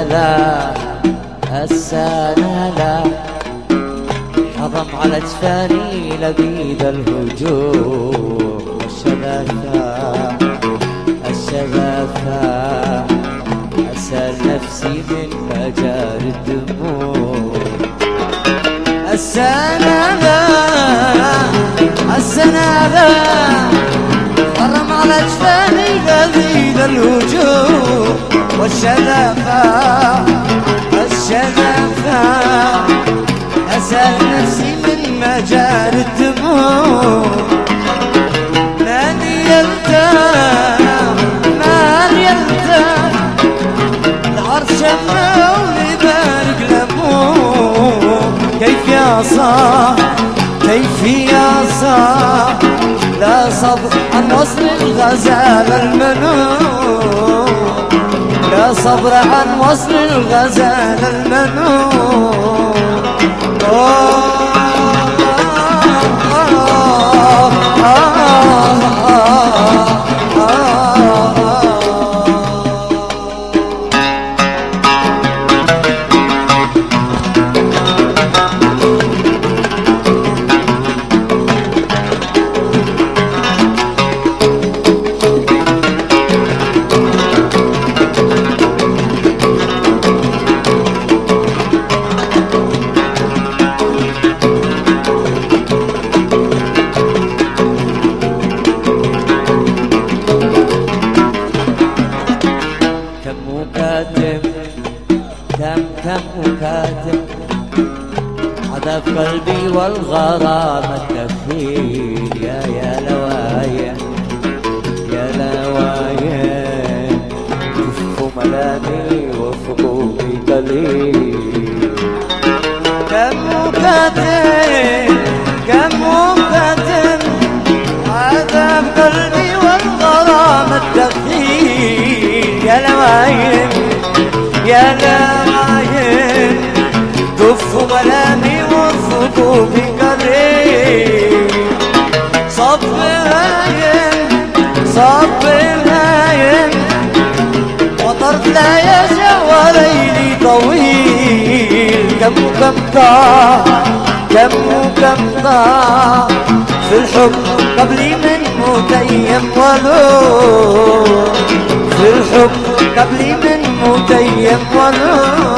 لا السنة لا حضم على جفاني لبيد الهجوم والشغفة الشغفة أسأل نفسي من مجال الدموع السنة حرم على جفاني لبيد الهجوم والشغفة الشغفة أسأل نفسي من مجال الدموع من يلتام العرش المولي بارك لموه كيف يا صاح كيف يا صاح لا صبر عن وصل الغزال المنون لا صبر عن وصل الغزال المنون كم مكاتب عذاب قلبي والغرام الدخيل يا لوايا يا لوايا كفوا ملامي وفقوقي قليل كم مكاتب عذاب قلبي والغرام الدخيل يا لوايا يا لوايم كفوا ملامي وفقوا بقليل صب هايم وطرف لا يسع وليلي طويل كم ضاع في الحب قبلي من متيم ولو في الحب قبلي من متيم ولو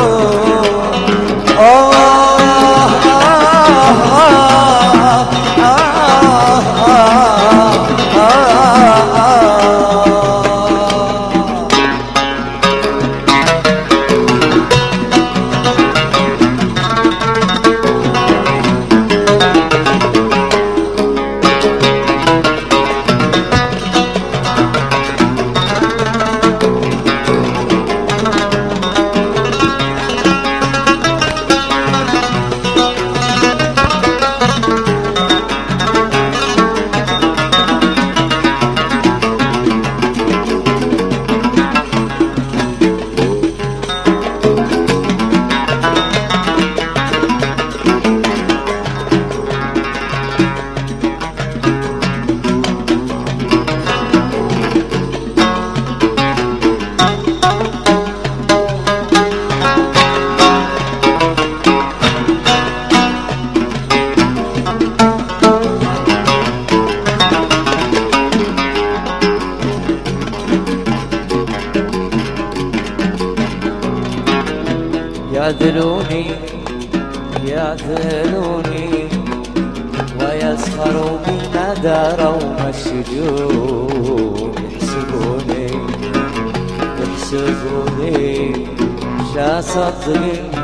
يعذلوني ويسخروا بما داروا الشجون يحسبوني شاصت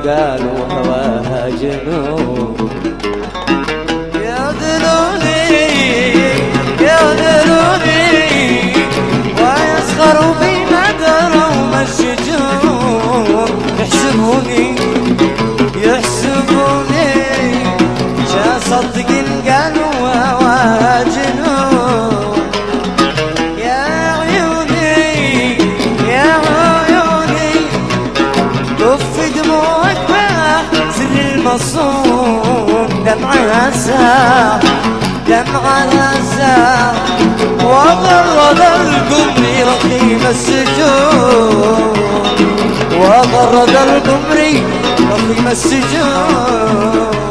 قالوا هواها جنون يعذلوني ويسخروا بما داروا الشجون يحسبوني صدق قالوا واجنون يا عيوني كف دموعك بحزن المصون دمعها ساح وغرد القمر رقيم السجون رضا القمري رضي السجون